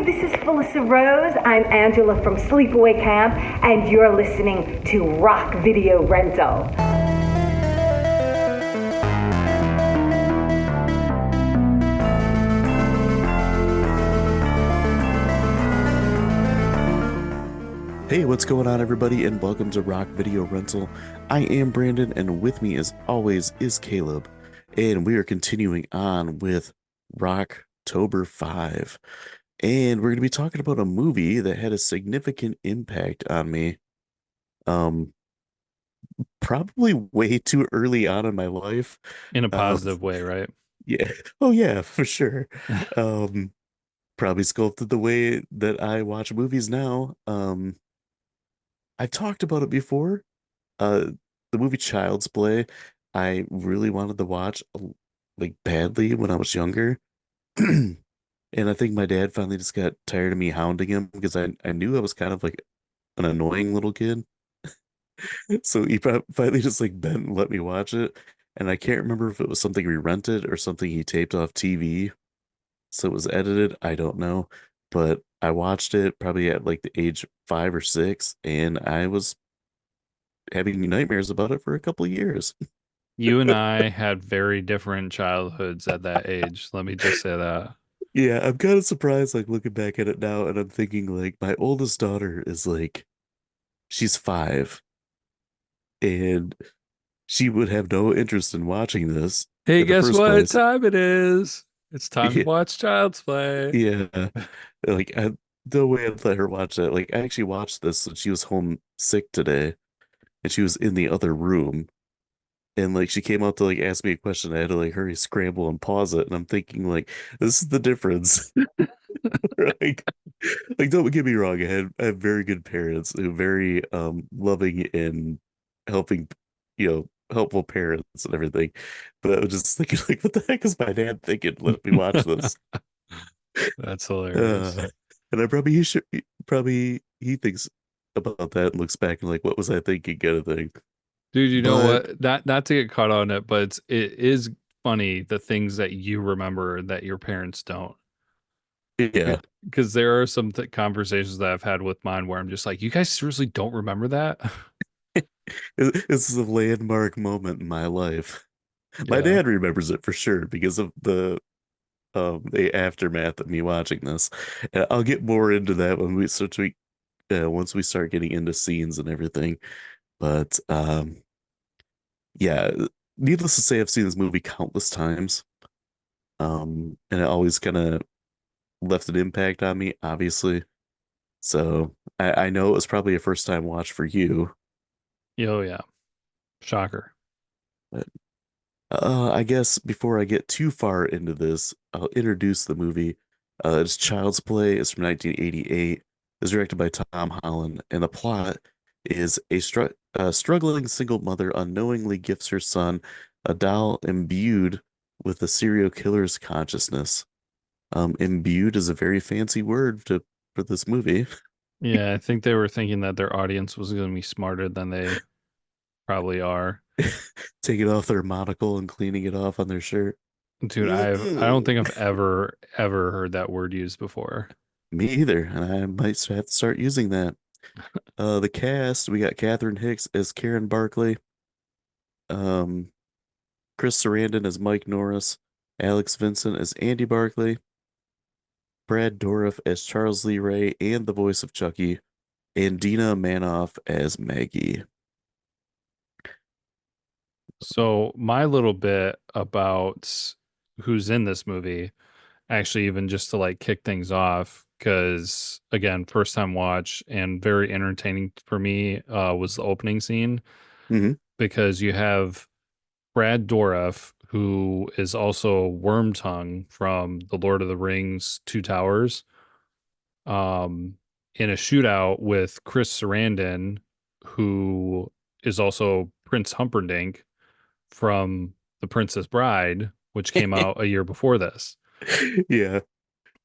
Hi, this is Felissa Rose. I'm Angela from Sleepaway Camp, and you're listening to Rock Video Rental. Hey, what's going on, everybody, and welcome to Rock Video Rental. I am Brandon, and with me, as always, is Caleb, and we are continuing on with Rocktober 5. And we're going to be talking about a movie that had a significant impact on me, um, probably way too early on in my life. In a Um, positive way, right? yeah, oh yeah, for sure. Um, Probably sculpted the way that I watch movies now. I've talked about it before. The movie Child's Play, I really wanted to watch like badly when I was younger. And I think my dad finally just got tired of me hounding him because I knew I was kind of like an annoying little kid. So he finally just like bent and let me watch it. And I can't remember if it was something we rented or something he taped off TV. So it was edited. I don't know. But I watched it probably at like the age 5 or 6, and I was having nightmares about it for a couple of years. You and I had very different childhoods at that age. Let me just say that. Yeah, I'm kind of surprised, like looking back at it now, and I'm thinking like my oldest daughter is like she's 5, and she would have no interest in watching this Hey, in the guess first what place. time it is? It's time to Yeah, watch Child's Play. yeah. Like no way I'd let her watch that. Like I actually watched this when she was home sick today, and she was in the other room, and like she came out to like ask me a question. I had to like hurry, scramble, and pause it, and I'm thinking like this is the difference. Like, don't get me wrong, I have very good parents who are very loving and helping, helpful parents and everything. But I was just thinking like, what the heck is my dad thinking? Let me watch this. That's hilarious. Uh, and I probably he should probably he thinks about that and looks back and like, what was I thinking kind of thing. Dude, you know But what? Not to get caught on it, but it is funny the things that you remember that your parents don't. yeah, Because there are some conversations that I've had with mine where I'm just like, you guys seriously don't remember that? this is a landmark moment in my life. My Yeah. dad remembers it for sure because of the aftermath of me watching this. And I'll get more into that when we once we start getting into scenes and everything. But yeah, needless to say, I've seen this movie countless times. And it always kind of left an impact on me, obviously. So I know it was probably a first time watch for you. Oh, yeah. Shocker. But I guess before I get too far into this, I'll introduce the movie. It's Child's Play. It's from 1988. It's directed by Tom Holland, and the plot is a struggling single mother unknowingly gifts her son a doll imbued with a serial killer's consciousness. Imbued is a very fancy word for this movie. Yeah, I think they were thinking that their audience was going to be smarter than they probably are. Taking off their monocle and cleaning it off on their shirt. Dude, I don't Mm-mm. think I've ever heard that word used before. Me either, and I might have to start using that. The cast, we got Catherine Hicks as Karen Barkley, um, Chris Sarandon as Mike Norris, Alex Vincent as Andy Barkley, Brad Dourif as Charles Lee Ray and the voice of Chucky, and Dina Manoff as Maggie. So my little bit about who's in this movie, actually, even just to like kick things off, because again, first time watch and very entertaining for me, was the opening scene Hmm. because you have Brad Dourif, who is also Wormtongue from the Lord of the Rings Two Towers, um, in a shootout with Chris Sarandon, who is also Prince Humperdinck from The Princess Bride, which came out a year before this. Yeah.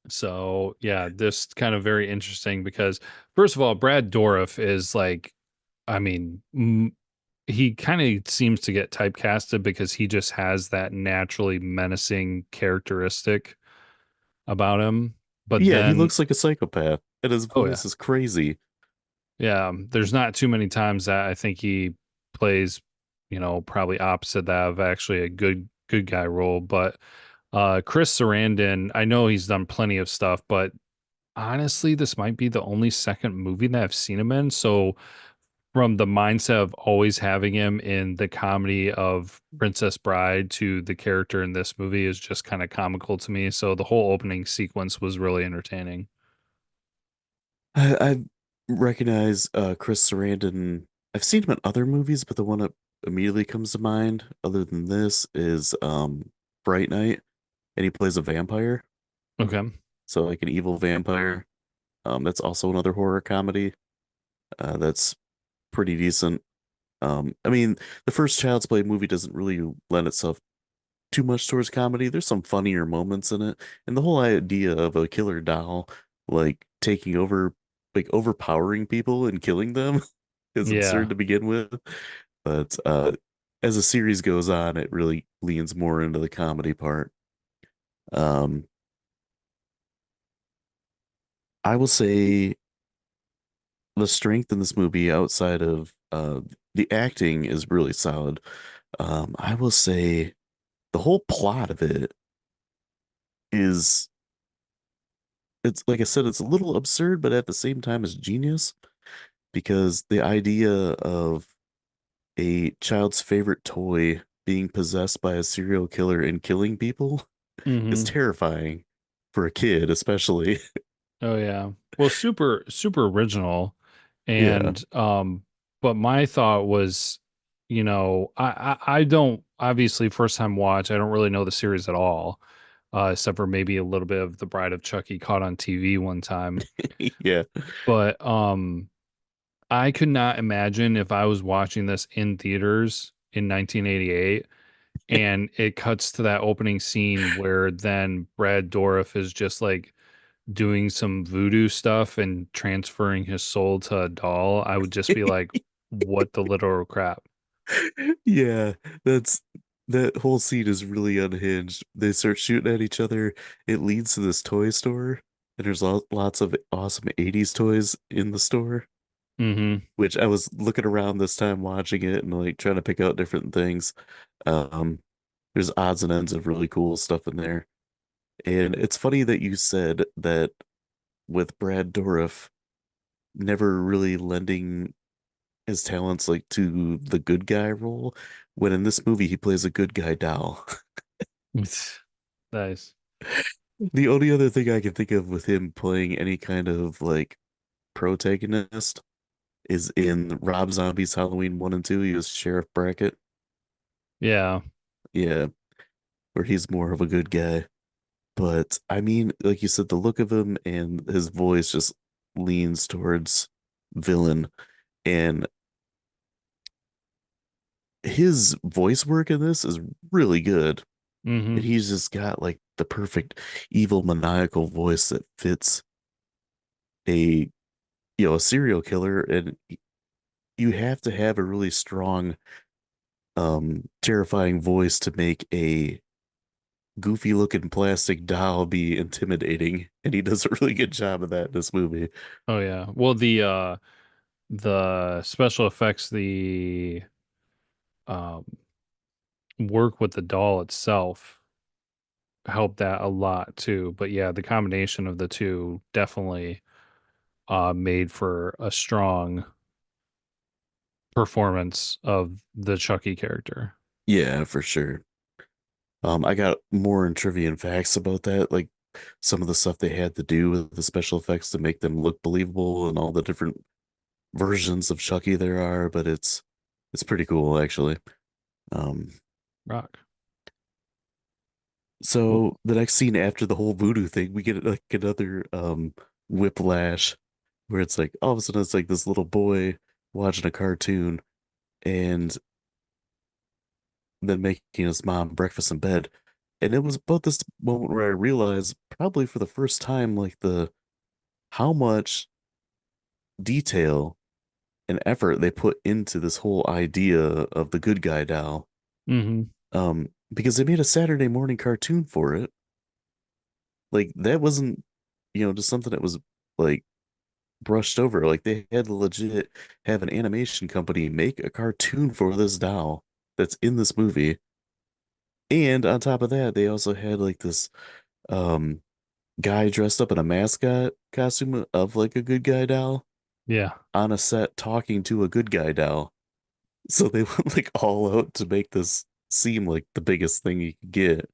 So yeah, this kind of very interesting because first of all, Brad Dourif is like, I mean, he kind of seems to get typecasted because he just has that naturally menacing characteristic about him. But Yeah, he then, looks like a psychopath, and his oh yeah, voice is crazy. yeah, there's not too many times that I think he plays, probably opposite that of actually a good guy role. But Chris Sarandon, I know he's done plenty of stuff, but honestly, this might be the only second movie that I've seen him in. So from the mindset of always having him in the comedy of Princess Bride to the character in this movie is just kind of comical to me. So the whole opening sequence was really entertaining. I recognize Chris Sarandon. I've seen him in other movies, but the one that immediately comes to mind, other than this, is Bright Night, and he plays a vampire, Okay. so like an evil vampire. That's also another horror comedy. That's pretty decent. I mean, the first Child's Play movie doesn't really lend itself too much towards comedy. There's some funnier moments in it, and the whole idea of a killer doll like taking over, like overpowering people and killing them is Yeah. absurd to begin with. But as the series goes on, it really leans more into the comedy part. Um, I will say the strength in this movie outside of the acting is really solid. I will say the whole plot of it is, it's like I said, it's a little absurd, but at the same time, it's genius because the idea of a child's favorite toy being possessed by a serial killer and killing people is Hmm. terrifying for a kid, especially. Oh yeah. Well, super original. Yeah. And but my thought was, I don't obviously first time watch, I don't really know the series at all. Except for maybe a little bit of The Bride of Chucky caught on TV one time. Yeah. But I could not imagine if I was watching this in theaters in 1988 and it cuts to that opening scene where then Brad Dourif is just like doing some voodoo stuff and transferring his soul to a doll. I would just be like, what the literal crap? Yeah, that's that whole scene is really unhinged. They start shooting at each other. It leads to this toy store, and there's lots of awesome 80s toys in the store, Hmm. which I was looking around this time watching it and like trying to pick out different things. Um, there's odds and ends of really cool stuff in there. And it's funny that you said that with Brad Dourif never really lending his talents like to the good guy role, when in this movie he plays a good guy doll. Nice. The only other thing I can think of with him playing any kind of like protagonist is in Rob Zombie's Halloween 1 and 2. He was Sheriff Brackett. Yeah. Yeah, where he's more of a good guy. But I mean, like you said, the look of him and his voice just leans towards villain. And his voice work in this is really good. And Hmm. he's just got like the perfect evil maniacal voice that fits a a serial killer. And you have to have a really strong terrifying voice to make a goofy looking plastic doll be intimidating, and he does a really good job of that in this movie. Oh yeah. Well, the special effects, the um work with the doll itself helped that a lot too. But yeah, the combination of the two definitely made for a strong performance of the Chucky character. Yeah, for sure. I got more in trivia and facts about that, like some of the stuff they had to do with the special effects to make them look believable and all the different versions of Chucky there are, but it's pretty cool actually. Um, Rock. Well, so the next scene after the whole voodoo thing, we get like another whiplash where it's like all of a sudden it's like this little boy watching a cartoon and then making his mom breakfast in bed. And it was about this moment where I realized, probably for the first time, like the how much detail and effort they put into this whole idea of the good guy doll. hmm. Because they made a Saturday morning cartoon for it. Like that wasn't, just something that was like brushed over. Like they had to legit have an animation company make a cartoon for this doll that's in this movie. And on top of that, they also had like this um guy dressed up in a mascot costume of like a good guy doll Yeah. on a set talking to a good guy doll. So they went like all out to make this seem like the biggest thing you could get.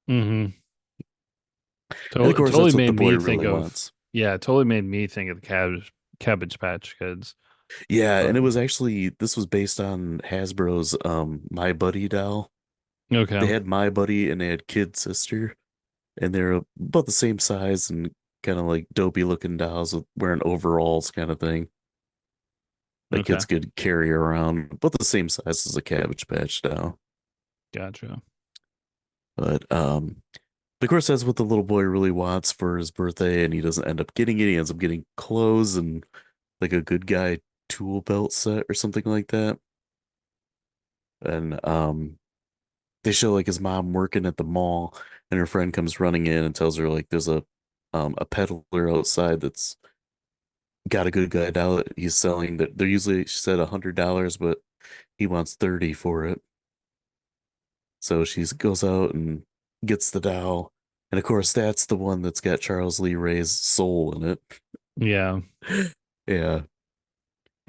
Mm-hmm. And of Totally, course, totally that's what the made boy me think really of, wants. yeah, it totally made me think of the Cabbage Patch Kids. Yeah, and But it was actually this was based on Hasbro's My Buddy doll. They okay, had My Buddy and they had Kid Sister, and they're about the same size and kind of like dopey looking dolls with wearing overalls kind of thing that okay, kids could carry around, about the same size as a Cabbage Patch doll. gotcha. But of course that's what the little boy really wants for his birthday, and he doesn't end up getting it. He ends up getting clothes and like a good guy tool belt set or something like that. And they show like his mom working at the mall, and her friend comes running in and tells her like there's a peddler outside that's got a good guy doll that he's selling, that they're usually, she said, $100, but he wants 30 for it. So she goes out and gets the doll, and of course that's the one that's got Charles Lee Ray's soul in it. Yeah, Yeah,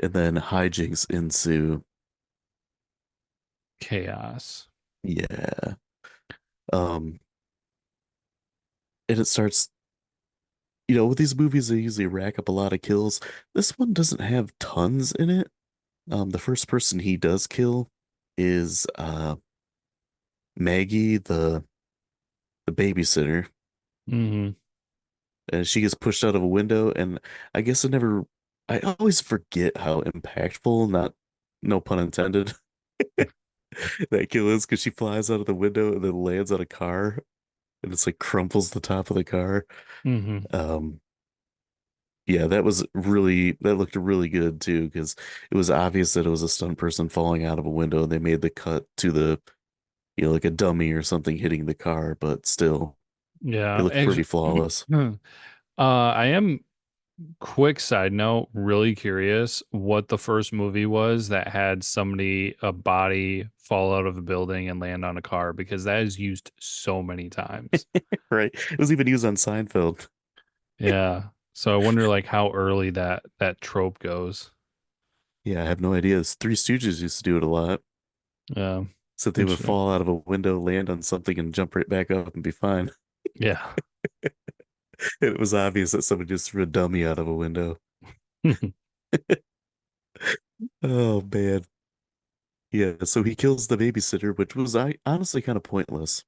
and then hijinks ensue. chaos. Yeah. um and it starts, with these movies, they usually rack up a lot of kills. This one doesn't have tons in it. The first person he does kill is Maggie, the babysitter, Mm-hmm. and she gets pushed out of a window. And I guess I always forget how impactful, not no pun intended, that kill is, because she flies out of the window and then lands on a car, and it's like crumples the top of the car. Mm-hmm. Um, Yeah, that looked really good too, because it was obvious that it was a stunt person falling out of a window, and they made the cut to like a dummy or something hitting the car, but still, it Yeah, looked pretty actually, flawless. I am, quick side note, really curious what the first movie was that had a body fall out of a building and land on a car, because that is used so many times. Right? It was even used on Seinfeld. Yeah. So I wonder like how early that trope goes. Yeah, I have no idea. Three Stooges used to do it a lot. Yeah. So they would Interesting. fall out of a window, land on something, and jump right back up and be fine. Yeah. It was obvious that somebody just threw a dummy out of a window. Oh man. Yeah, so he kills the babysitter, which was honestly kind of pointless.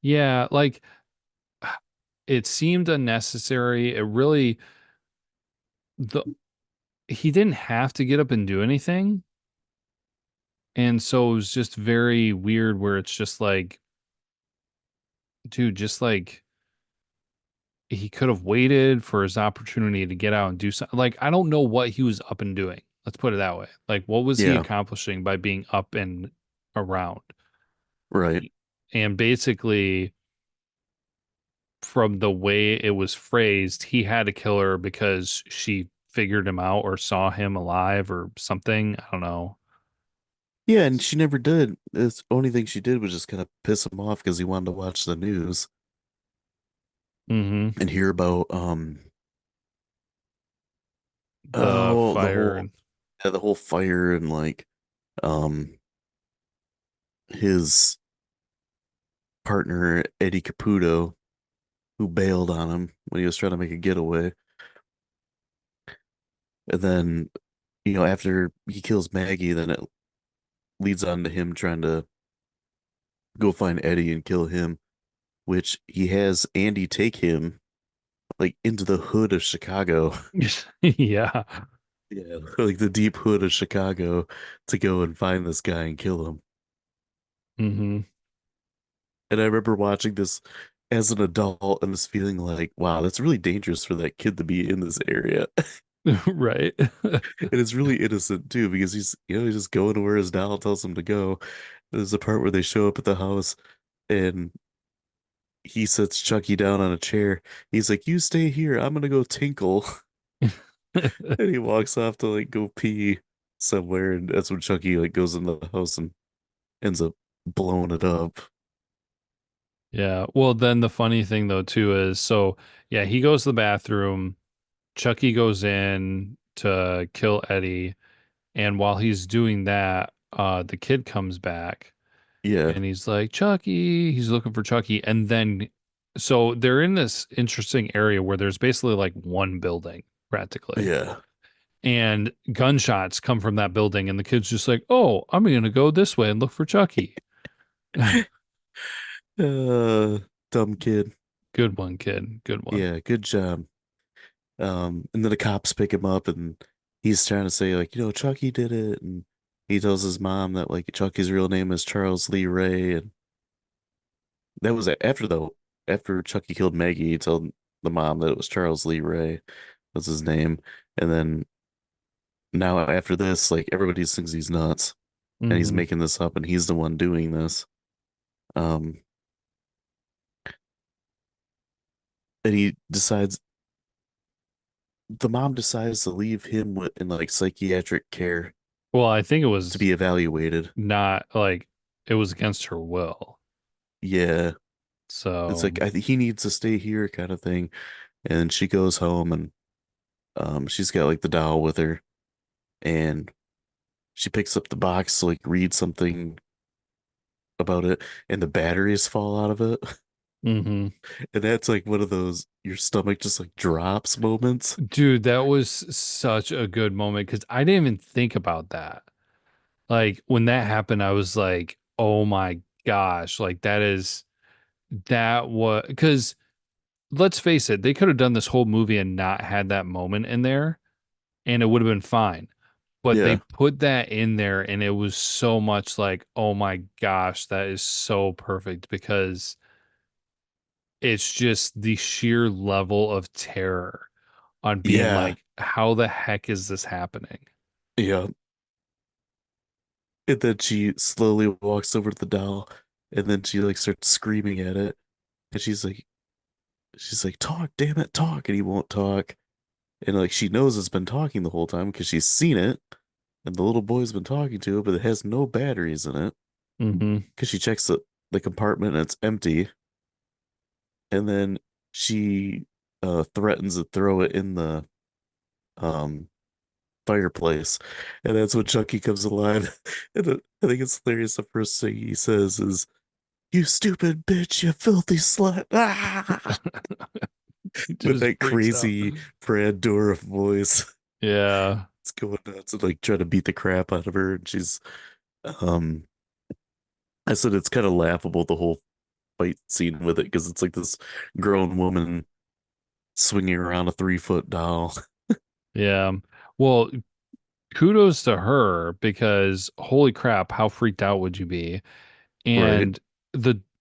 Yeah, like it seemed unnecessary. It really the he didn't have to get up and do anything. And so it was just very weird where it's just like, dude, just like he could have waited for his opportunity to get out and do something. Like, I don't know what he was up and doing. Let's put it that way. Like, what was he Yeah, accomplishing by being up and around? right. And basically, from the way it was phrased, he had to kill her because she figured him out or saw him alive or something. I don't know. Yeah, and she never did. The only thing she did was just kind of piss him off because he wanted to watch the news Hmm. and hear about The oh fire and the whole fire, and like um his partner Eddie Caputo, who bailed on him when he was trying to make a getaway. And then, after he kills Maggie, then it leads on to him trying to go find Eddie and kill him, which he has Andy take him like into the hood of Chicago. yeah. Yeah, like the deep hood of Chicago, to go and find this guy and kill him. Hmm. And I remember watching this as an adult and just feeling like, wow, that's really dangerous for that kid to be in this area. Right. And it's really innocent too, because he's just going to where his doll tells him to go. There's a part where they show up at the house, and he sets Chucky down on a chair. He's like, "You stay here. I'm gonna go tinkle." And he walks off to like go pee somewhere, and that's when Chucky like goes into the house and ends up blowing it up. Yeah. Well, then the funny thing though too is so yeah, he goes to the bathroom, Chucky goes in to kill Eddie, and while he's doing that, the kid comes back Yeah, and he's like, Chucky, he's looking for Chucky. And then so they're in this interesting area where there's basically like one building practically. yeah. And gunshots come from that building, and the kid's just like, "Oh, I'm gonna go this way and look for Chucky." Uh, dumb kid. Good one, kid. Good one. Yeah, good job. And then the cops pick him up, and he's trying to say like, Chucky did it, and he tells his mom that like Chucky's real name is Charles Lee Ray, and that was after Chucky killed Maggie, he told the mom that it was Charles Lee Ray was his name, and then now after this, like everybody thinks he's nuts, and he's Hmm. making this up, and he's the one doing this. Um, and the mom decides to leave him in like psychiatric care Well, I think it to was be evaluated. not like it was against her will. Yeah, it's So, like he needs to stay here kind of thing. And she goes home, and she's got like the doll with her, and she picks up the box to like read something about it, and the batteries fall out of it. hmm. And that's like one of those your stomach just like drops moments. Dude, that was such a good moment because I didn't even think about that. Like when that happened, I was like, "Oh my gosh!" Like that was because let's face it, they could have done this whole movie and not had that moment in there, and it would have been fine. But they Yeah, put that in there, and it was so much like, oh my gosh, that is so perfect because it's just the sheer level of terror on being yeah, like, how the heck is this happening? yeah. And then she slowly walks over to the doll, and then she like starts screaming at it, and she's like, talk, damn it, talk, and he won't talk. And like she knows it's been talking the whole time because she's seen it, and the little boy's been talking to it, but it has no batteries in it Mm-hmm. because she checks the compartment and it's empty. And then she threatens to throw it in the um fireplace, and that's when Chucky comes alive. And I think it's hilarious. The first thing he says is, "You stupid bitch, you filthy slut!" Ah! He With just that freaks out. crazy Brad Dourif voice. Yeah. It's going nuts and like trying to beat the crap out of her. And she's, um, I said it's kind of laughable the whole fight scene with it because it's like this grown woman swinging around a 3-foot doll. Yeah. Well, kudos to her because holy crap, how freaked out would you be? Right? And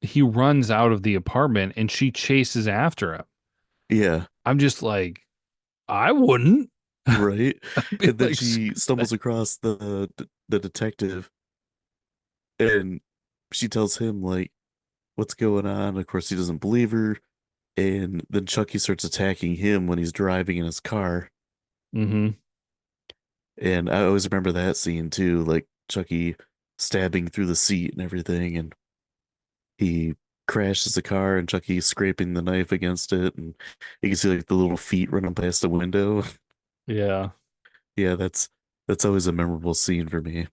he runs out of the apartment and she chases after him. Yeah. I'm just like, I wouldn't. Right. I'd be And then like, she screw that. stumbles across the detective, and she tells him like what's going on. Of course, he doesn't believe her. And then Chucky starts attacking him when he's driving in his car. Mm-hmm. And I always remember that scene too, like Chucky stabbing through the seat and everything. And he crashes the car, and Chucky scraping the knife against it. And you can see like the little feet running past the window. Yeah. Yeah, that's always a memorable scene for me.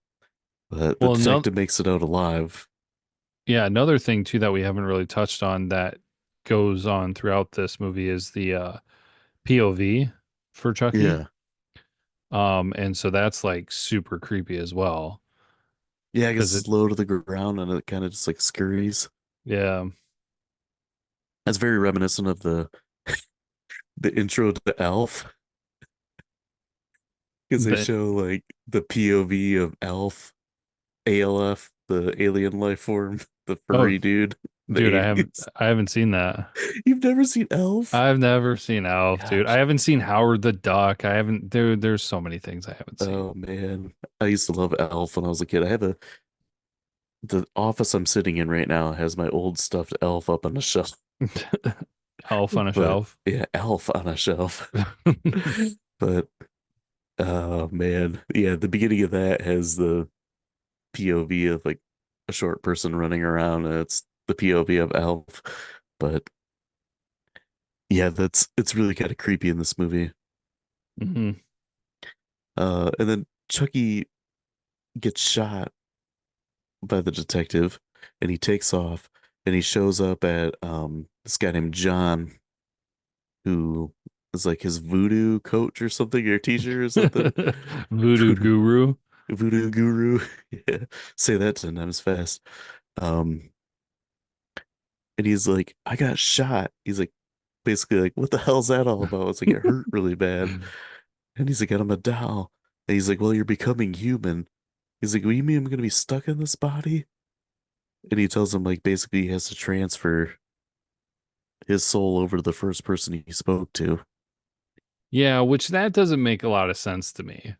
But the Well, no, detective makes it out alive. yeah, another thing too that we haven't really touched on that goes on throughout this movie is the POV for Chucky. Yeah. And so that's like super creepy as well. Yeah, I Because guess it it's low to the ground and it kind of just like scurries. yeah. That's very reminiscent of the intro to Elf because they But show like the POV of Elf, ALF, the alien life form, the oh furry dude, in the dude, 80s. I haven't seen that. You've never seen Elf? I've never seen Alf, dude. I Gosh. haven't seen Howard the Duck. I haven't there's so many things I haven't seen. Oh man. I used to love Elf when I was a kid. The office I'm sitting in right now has my old stuffed elf up on the shelf. Elf on a But shelf. yeah, Elf on a Shelf. But oh man, yeah, the beginning of that has the POV of like a short person running around, and it's the POV of Elf. But yeah, it's really kind of creepy in this movie. Hmm. And then Chucky gets shot by the detective, and he takes off, and he shows up at this guy named John, who is like his voodoo coach or something, or teacher or something. Voodoo Voodoo guru. voodoo guru. Yeah, say that 10 times fast. Um, and he's like, I got shot. He's like, basically like, what the hell's that all about? It's like it hurt really bad. And he's like, I'm a doll. And he's like, well, you're becoming human. He's like, what do you mean I'm gonna be stuck in this body? And he tells him like basically he has to transfer his soul over to the first person he spoke to. Yeah, which that doesn't make a lot of sense to me.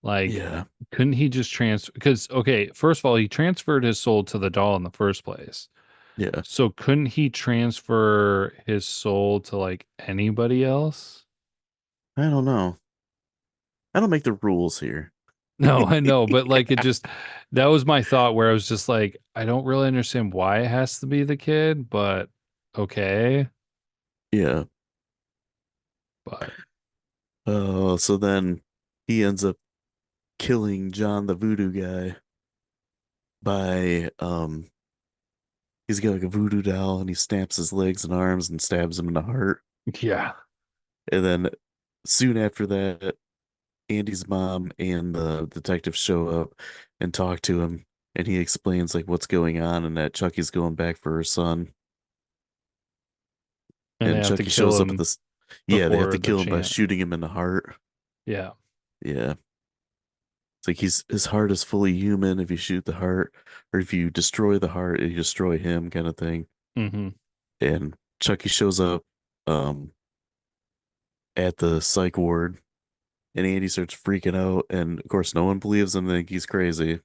Like, Yeah, couldn't he just transfer? Because, okay, first of all, he transferred his soul to the doll in the first place. yeah. So couldn't he transfer his soul to like anybody else? I don't know. I don't make the rules here. No, I know, but like it just that was my thought where I was just like, I don't really understand why it has to be the kid, but okay. Yeah. But Oh, so then he ends up killing John the voodoo guy by he's got like a voodoo doll and he snaps his legs and arms and stabs him in the heart. yeah. And then soon after that, Andy's mom and the detective show up and talk to him, and he explains like what's going on and that Chucky's going back for her son. And they And have to Chucky kill shows up at him this. Yeah, they have before to the kill him by chant. shooting him in the heart. Yeah. Yeah. It's like his heart is fully human if you shoot the heart, or if you destroy the heart, you destroy him kind of thing. Hmm. And Chucky shows up um at the psych ward, and Andy starts freaking out, and of course no one believes him, they think he's crazy.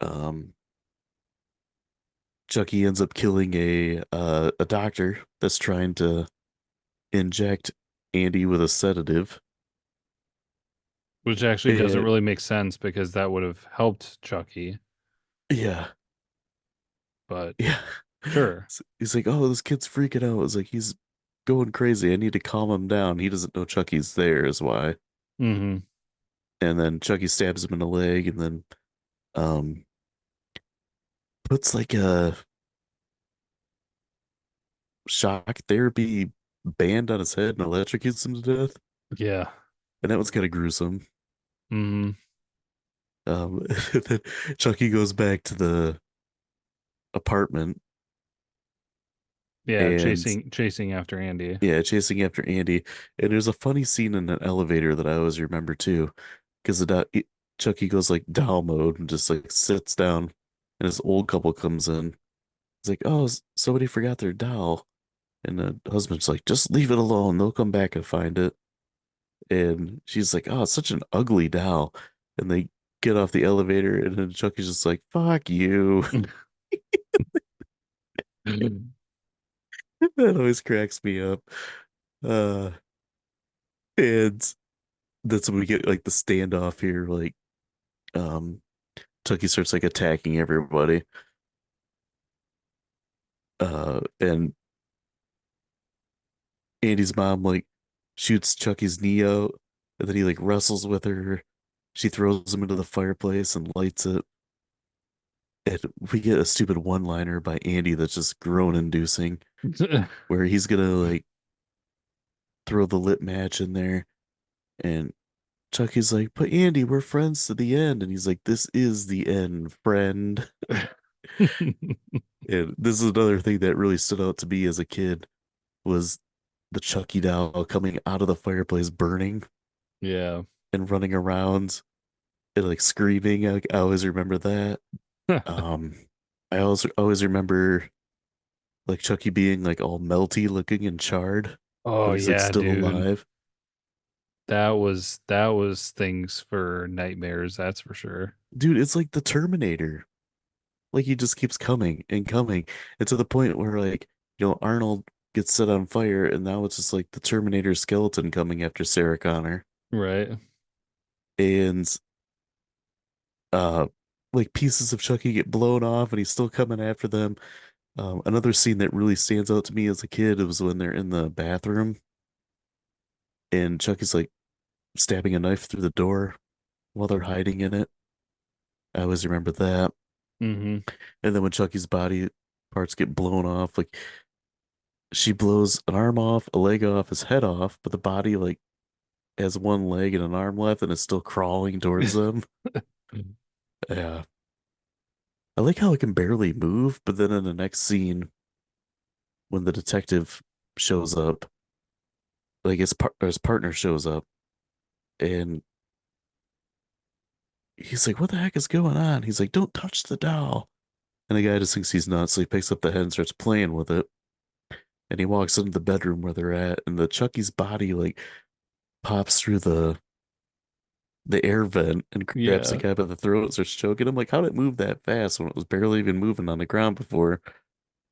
Um Chucky ends up killing a doctor that's trying to inject Andy with a sedative. Which actually doesn't And really make sense because that would have helped Chucky, yeah, but yeah. sure. So he's like, "Oh, this kid's freaking out." It's like he's going crazy. I need to calm him down. He doesn't know Chucky's there, is why. Hmm. And then Chucky stabs him in the leg, and then um puts like a shock therapy band on his head and electrocutes him to death. Yeah. And that was kind of gruesome. Hmm. Then Chucky goes back to the apartment Yeah, and chasing after Andy. yeah, chasing after Andy. And there's a funny scene in an elevator that I always remember too, because Chucky goes like doll mode and just like sits down, and this old couple comes in. It's like, oh, somebody forgot their doll, and the husband's like, just leave it alone. They'll come back and find it. And she's like, oh, it's such an ugly doll. And they get off the elevator, and then Chucky's just like, fuck you. That always cracks me up. Uh, and that's when we get like the standoff here. Like, um, Chucky starts like attacking everybody. And Andy's mom like shoots Chucky's knee out, and then he like wrestles with her. She throws him into the fireplace and lights it. And we get a stupid one-liner by Andy that's just groan-inducing, where he's gonna like throw the lit match in there, and Chucky's like, "But Andy, we're friends to the end," and he's like, "This is the end, friend." And this is another thing that really stood out to me as a kid was the Chucky doll coming out of the fireplace burning Yeah. and running around and like screaming. I always remember that. Um, I also always remember like Chucky being like all melty looking and charred, but Oh he's like yeah, still dude. alive. That was things for nightmares, that's for sure. Dude, it's like the Terminator. like he just keeps coming and coming, and to the point where like, Arnold gets set on fire, and now it's just like the Terminator skeleton coming after Sarah Connor, Right. and uh, like pieces of Chucky get blown off, and he's still coming after them. Another scene that really stands out to me as a kid was when they're in the bathroom, and Chucky's like stabbing a knife through the door while they're hiding in it. I always remember that. Mm-hmm. And then when Chucky's body parts get blown off, like she blows an arm off, a leg off, his head off, but the body like has one leg and an arm left and is still crawling towards them. Yeah. I like how it can barely move, but then in the next scene, when the detective shows up, like his partner shows up, and he's like, "What the heck is going on?" He's like, "Don't touch the doll." And the guy just thinks he's nuts, so he picks up the head and starts playing with it. And he walks into the bedroom where they're at, and the Chucky's body like pops through the air vent and grabs the Yeah. guy by the throat and starts choking him. Like, how did it move that fast when it was barely even moving on the ground before?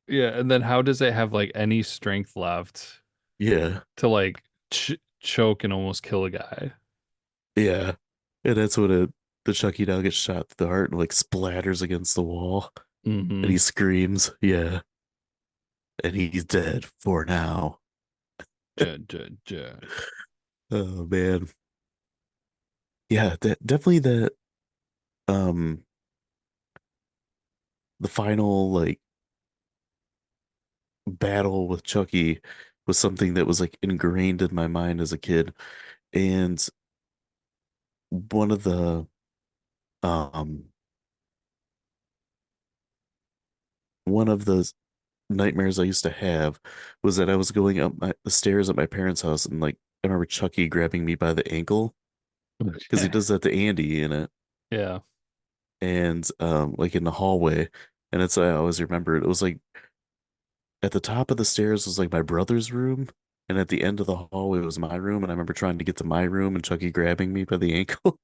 Yeah. And then how does it have like any strength left Yeah, to like choke and almost kill a guy? yeah. And that's when the Chucky doll gets shot through the heart and like splatters against the wall, and he Mm-hmm. screams, yeah, and he's dead for now. Ja, ja, ja. Oh man. Yeah, definitely that um the final like battle with Chucky was something that was like ingrained in my mind as a kid. And one of um the nightmares I used to have was that I was going up the stairs at my parents' house, and like I remember Chucky grabbing me by the ankle because he Okay. does that to Andy in it, Yeah. and like in the hallway. And it's I always remember it. It was like at the top of the stairs was like my brother's room, and at the end of the hallway was my room. And I remember trying to get to my room and Chucky grabbing me by the ankle.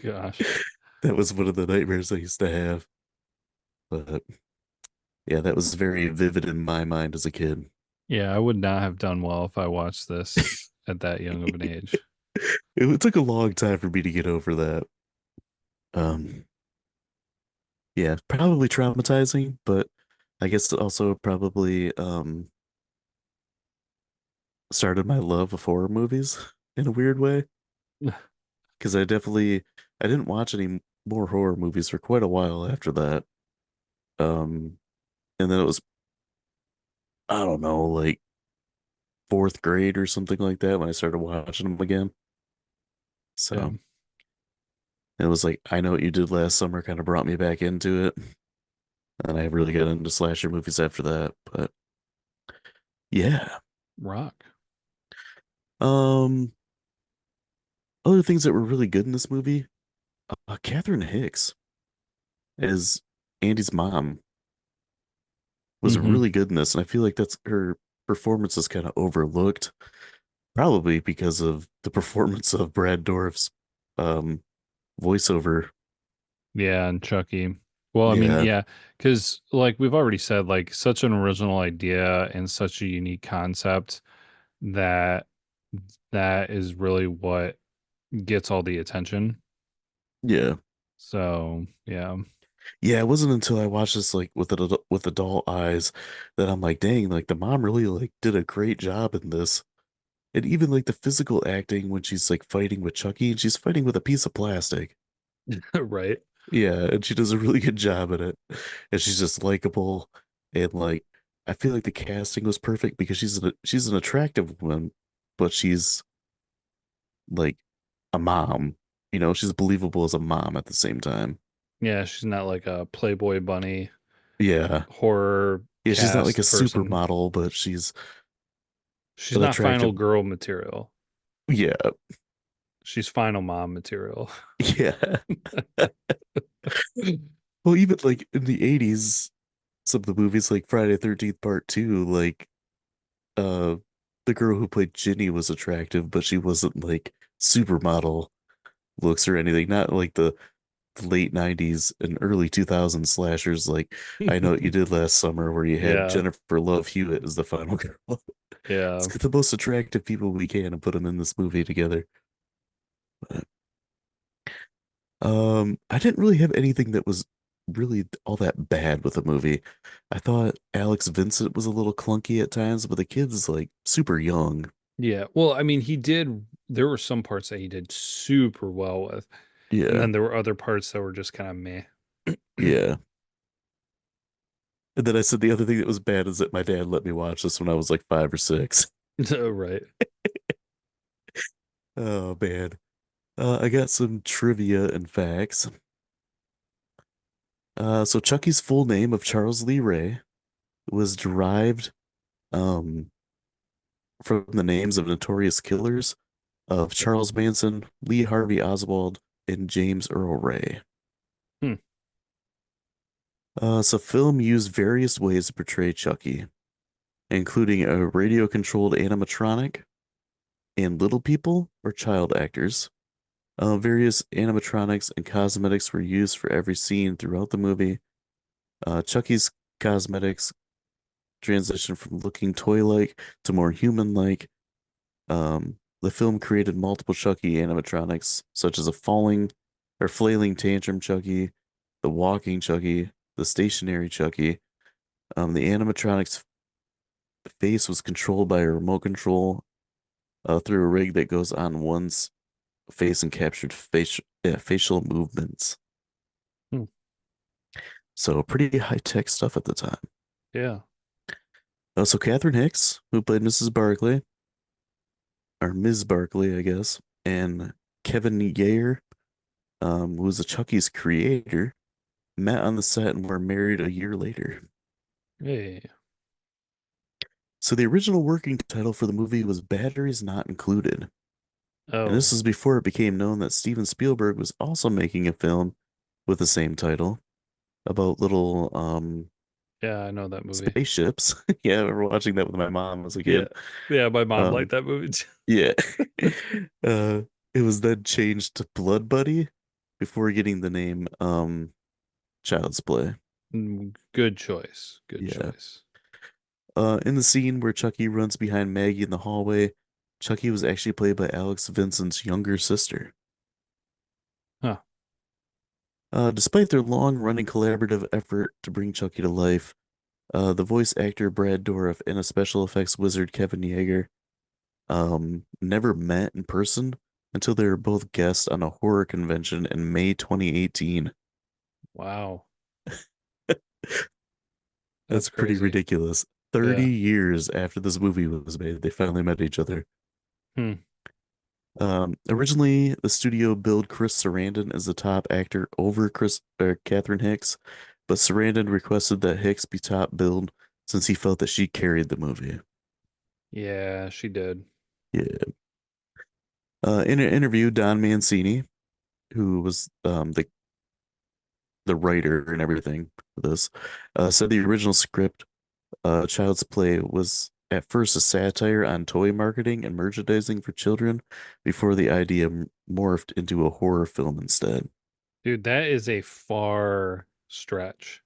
Gosh. That was one of the nightmares I used to have. But yeah, that was very vivid in my mind as a kid. Yeah, I would not have done well if I watched this at that young of an age. It took a long time for me to get over that. Um, yeah, probably traumatizing, but I guess it also probably started my love of horror movies in a weird way. Because I didn't watch any more horror movies for quite a while after that. Um, and then it was, I don't know, like fourth grade or something like that when I started watching them again. Yeah. So it was like, I Know What You Did Last Summer kind of brought me back into it. And I really got into slasher movies after that. But yeah. Rock. Um, Other things that were really good in this movie, Catherine Hicks as Andy's mom was Mm-hmm. really good in this, and I feel like that's her performance is kind of overlooked, probably because of the performance of Brad Dourif's um voiceover. Yeah, and Chucky. Well, I mean, Yeah, yeah, because like we've already said, like such an original idea and such a unique concept that that is really what gets all the attention. yeah, So, yeah. yeah. It wasn't until I watched this like with adult eyes that I'm like, dang, like the mom really like did a great job in this. And even like the physical acting when she's like fighting with Chucky and she's fighting with a piece of plastic. Right. Yeah, and she does a really good job at it. And she's just likable, and like I feel like the casting was perfect because she's an attractive woman, but she's like a mom. She's believable as a mom at the same time. Yeah, she's not like a Playboy bunny Yeah. horror Yeah, she's not like a cast person. supermodel, but she's She's an not final attractive. girl material. Yeah. She's final mom material. Yeah. Well, even like in the 80s, some of the movies like Friday the 13th Part 2, like uh the girl who played Ginny was attractive, but she wasn't like supermodel looks or anything. Not like the the late 90s and early 2000s slashers like I Know What You Did Last Summer, where you had Yeah. Jennifer Love Hewitt as the final girl. Let's Yeah. get the most attractive people we can and put them in this movie together. But, I didn't really have anything that was really all that bad with the movie. I thought Alex Vincent was a little clunky at times, but the kid's like super young. Yeah. Well, I mean, there were some parts that he did super well with. And Yeah, then there were other parts that were just kind of meh. yeah. And then I said the other thing that was bad is that my dad let me watch this when I was like 5 or 6. Right. Oh man. I got some trivia and facts. So Chucky's full name of Charles Lee Ray was derived um, from the names of notorious killers of Charles Manson, Lee Harvey Oswald, and James Earl Ray. Hmm. So film used various ways to portray Chucky, including a radio-controlled animatronic and little people or child actors. Various animatronics and cosmetics were used for every scene throughout the movie. Chucky's cosmetics transitioned from looking toy-like to more human-like. The film created multiple Chucky animatronics, such as a falling or flailing tantrum Chucky, the walking Chucky, the stationary Chucky. The animatronic's face was controlled by a remote control through a rig that goes on one's face and captured facial movements. Hmm. So pretty high-tech stuff at the time. Yeah. So Catherine Hicks, who played Mrs. Barkley, or Ms. Barkley, I guess, and Kevin Yeager, who was a Chucky's creator, met on the set and were married a year later. Hey. So the original working title for the movie was Batteries Not Included. And this Oh, was before it became known that Steven Spielberg was also making a film with the same title about little yeah, I know that movie. spaceships. Yeah, I remember watching that with my mom as a Yeah. kid. Yeah, my mom liked Um, that movie too. yeah. uh, it was then changed to Blood Buddy before getting the name Child's Play. Good choice. Good Yeah. choice. In the scene where Chucky runs behind Maggie in the hallway, Chucky was actually played by Alex Vincent's younger sister. Huh. Despite their long-running collaborative effort to bring Chucky to life, the voice actor Brad Dourif and a special effects wizard Kevin Yeager never met in person until they were both guests on a horror convention in May 2018. Wow. That's That's pretty crazy. ridiculous. 30 Yeah. years after this movie was made, they finally met each other. Hmm. Originally, the studio billed Chris Sarandon as the top actor over Catherine Hicks, but Sarandon requested that Hicks be top billed since he felt that she carried the movie. Yeah, she did. Yeah. In an interview, Don Mancini, who was the writer and everything for this, said the original script, Child's Play, was at first a satire on toy marketing and merchandising for children before the idea morphed into a horror film instead. Dude, that is a far stretch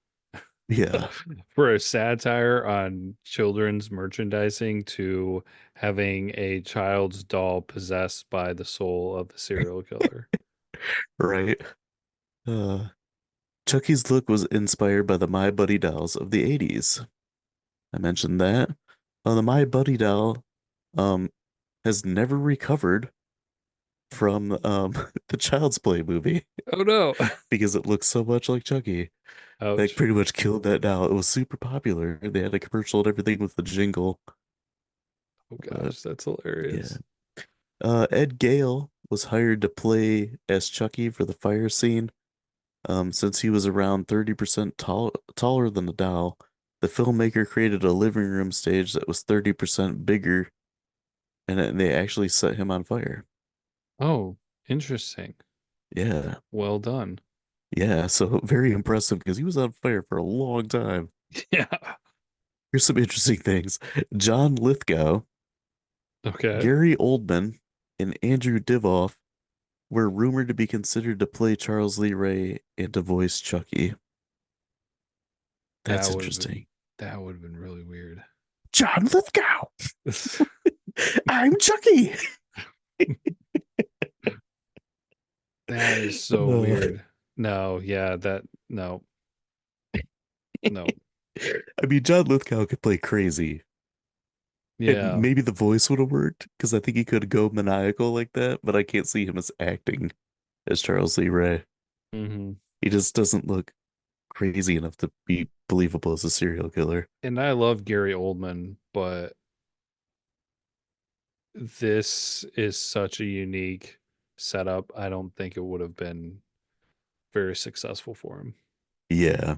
Yeah, for a satire on children's merchandising to having a child's doll possessed by the soul of a serial killer. right. Uh, Chucky's look was inspired by the My Buddy dolls of the 80s. I mentioned that. The My Buddy doll um has never recovered from the Child's Play movie Oh no. because it looks so much like Chucky. They Ouch. pretty much killed that doll. It was super popular. They had a commercial and everything with the jingle. Oh But gosh, that's yeah. hilarious. Ed Gale was hired to play as Chucky for the fire scene. Since he was around 30% taller than the doll, the filmmaker created a living room stage that was 30% bigger, and they actually set him on fire. Oh, interesting. Yeah. Well done. Yeah, so very impressive because he was on fire for a long time. Yeah. Here's some interesting things. John Lithgow, Okay. Gary Oldman, and Andrew Divoff were rumored to be considered to play Charles Lee Ray and to voice Chucky. That That's would have been interesting. that would have been really weird. John Lithgow. I'm Chucky. That is so Uh, weird. No, yeah, that no, no. I mean, John Lithgow could play crazy, and Yeah. maybe the voice would have worked because I think he could go maniacal like that. But I can't see him as acting as Charles Lee Ray. Hmm. He just doesn't look crazy enough to be believable as a serial killer. And I love Gary Oldman, but this is such a unique setup. I don't think it would have been very successful for him. Yeah.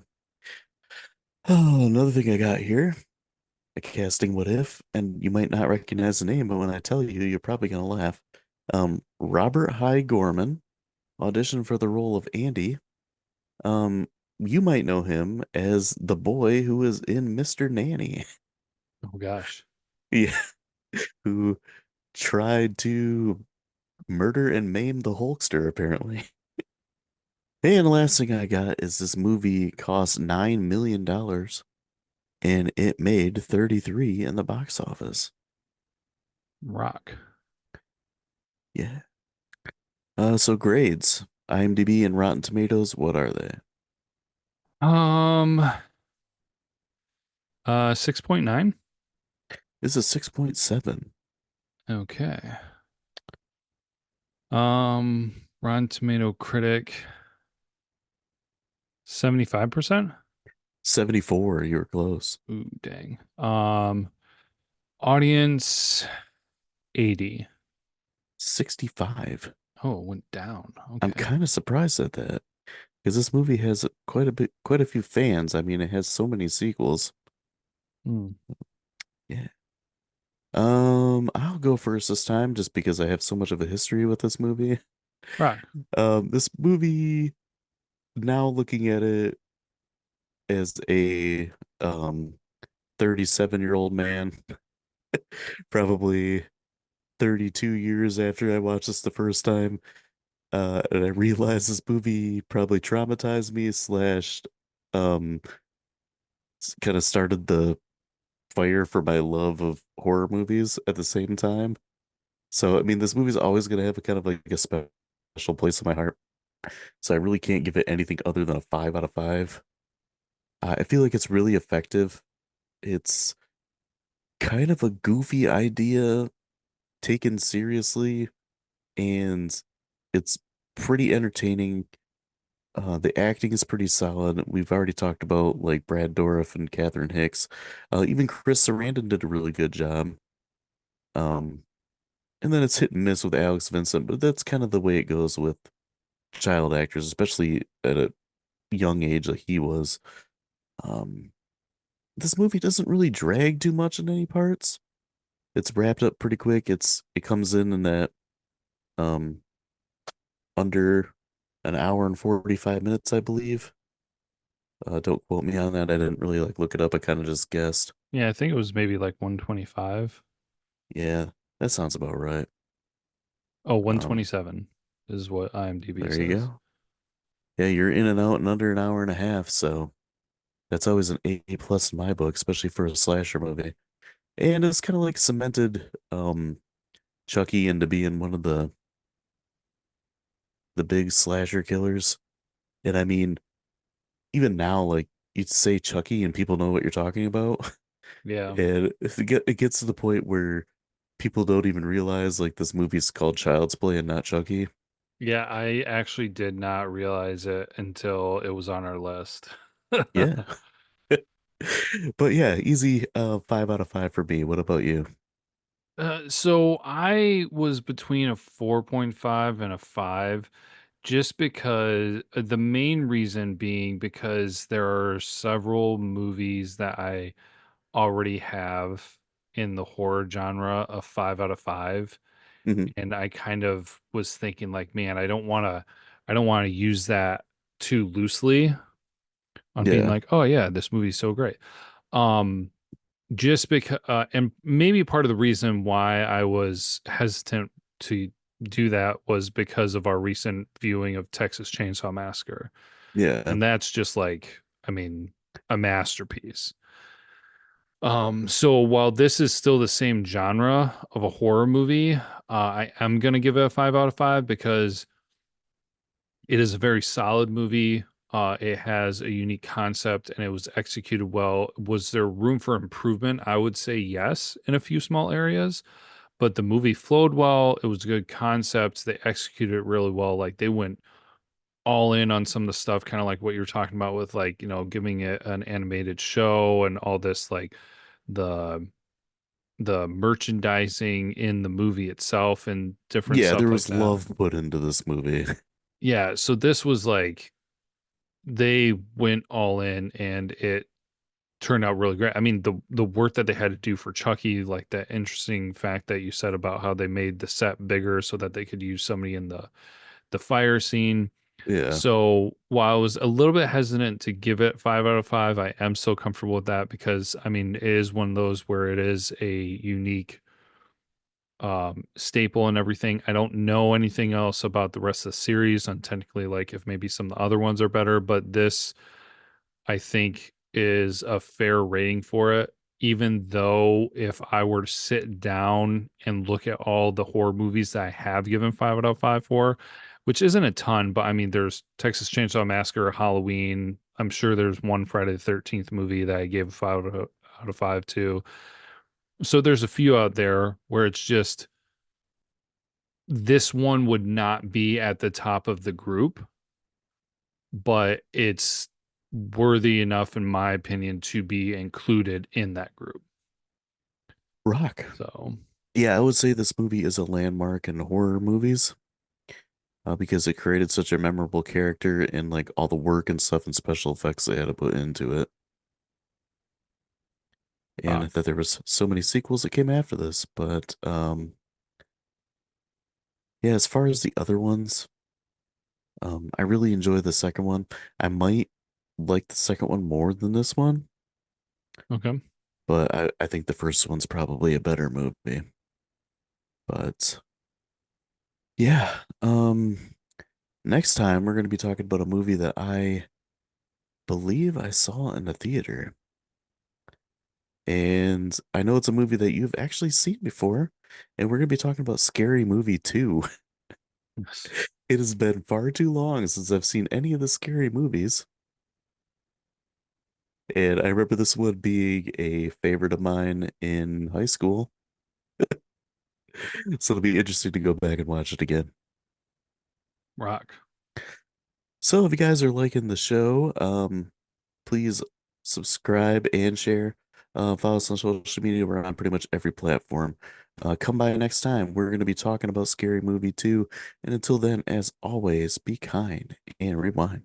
Oh, another thing I got here, a casting what if, and you might not recognize the name, but when I tell you, you're probably gonna laugh. Robert High Gorman auditioned for the role of Andy. Um, you might know him as the boy who was in Mr. Nanny. Oh gosh. Yeah, who tried to murder and maim the Hulkster, apparently. And the last thing I got is this movie cost $9 million and it made 33 in the box office. Rock. Yeah. So grades, IMDb and Rotten Tomatoes, what are they? Um 6.9. This is 6.7. Okay. Rotten Tomato critic 75%. 74, you were close. Ooh, dang. Audience 80. 65. Oh, it went down. I'm Okay. kind of surprised at that because this movie has quite a few fans. I mean, it has so many sequels. Hmm. Yeah. I'll go first this time just because I have so much of a history with this movie. Rock. This movie, now looking at it as a 37-year-old man, probably 32 years after I watched this the first time, and I realized this movie probably traumatized me slash um kind of started the fire for my love of horror movies at the same time. So, I mean, this movie's always going to have a kind of like a special place in my heart. So I really can't give it anything other than a 5 out of 5. I feel like it's really effective. It's kind of a goofy idea taken seriously, and it's pretty entertaining. The acting is pretty solid. We've already talked about like Brad Dourif and Catherine Hicks. Even Chris Sarandon did a really good job. Um, and then it's hit and miss with Alex Vincent, but that's kind of the way it goes with child actors, especially at a young age like he was. Um, this movie doesn't really drag too much in any parts. It's wrapped up pretty quick. It comes in that um under an hour and 45 minutes, I believe. Don't quote me on that. I didn't really like look it up. I kind of just guessed. Yeah, I think it was maybe like 125. Yeah, that sounds about right. Oh, Um, 127 is what IMDb there you says. go. Yeah, you're in and out in under an hour and a half, so that's always an A plus in my book, especially for a slasher movie. And it's kind of like cemented Chucky into being one of the big slasher killers. And I mean, even now, like you'd say Chucky and people know what you're talking about. Yeah. And if it gets to the point where people don't even realize like this movie's called Child's Play and not Chucky. Yeah, I actually did not realize it until it was on our list. Yeah. But yeah, easy 5 out of 5 for me. What about you? So I was between a 4.5 and a 5 just because the main reason being because there are several movies that I already have in the horror genre of 5 out of 5, Hmm. and I kind of was thinking like, man, I don't want to use that too loosely on being Yeah. like, oh yeah, this movie's so great. Um just because and maybe part of the reason why I was hesitant to do that was because of our recent viewing of Texas Chainsaw Massacre. Yeah. And that's just like, I mean, a masterpiece. So while this is still the same genre of a horror movie, I am gonna give it a 5 out of 5 because it is a very solid movie. It has a unique concept and it was executed well. Was there room for improvement? I would say yes, in a few small areas, but the movie flowed well. It was a good concept. They executed it really well. Like they went all in on some of the stuff, kind of like what you're talking about with like, giving it an animated show and all this, like the the merchandising in the movie itself and different Yeah, stuff there like was that. love put into this movie. Yeah, so this was like they went all in and it turned out really great. I mean, the work that they had to do for Chucky, like that interesting fact that you said about how they made the set bigger so that they could use somebody in the fire scene. Yeah. So while I was a little bit hesitant to give it 5 out of 5, I am still comfortable with that because I mean it is one of those where it is a unique staple and everything. I don't know anything else about the rest of the series on technically like if maybe some of the other ones are better, but this I think is a fair rating for it. Even though if I were to sit down and look at all the horror movies that I have given 5 out of 5 for, which isn't a ton, but I mean, there's Texas Chainsaw Massacre, Halloween. I'm sure there's one Friday the 13th movie that I gave a 5 out of 5 to. So there's a few out there where it's just this one would not be at the top of the group, but it's worthy enough, in my opinion, to be included in that group. Rock. So, Yeah, I would say this movie is a landmark in horror movies because it created such a memorable character and like all the work and stuff and special effects they had to put into it. And rock. that there was so many sequels that came after this. But yeah, as far as the other ones, I really enjoy the second one. I might like the second one more than this one, Okay. but I think the first one's probably a better movie. But yeah, next time we're gonna be talking about a movie that I believe I saw in the theater. And I know it's a movie that you've actually seen before, and we're gonna be talking about Scary Movie 2. Yes. It has been far too long since I've seen any of the scary movies. And I remember this would be a favorite of mine in high school. So it'll be interesting to go back and watch it again. Rock. So if you guys are liking the show, please subscribe and share. Follow us on social media. We're on pretty much every platform. Come by next time. We're going to be talking about Scary Movie 2. And until then, as always, be kind and rewind.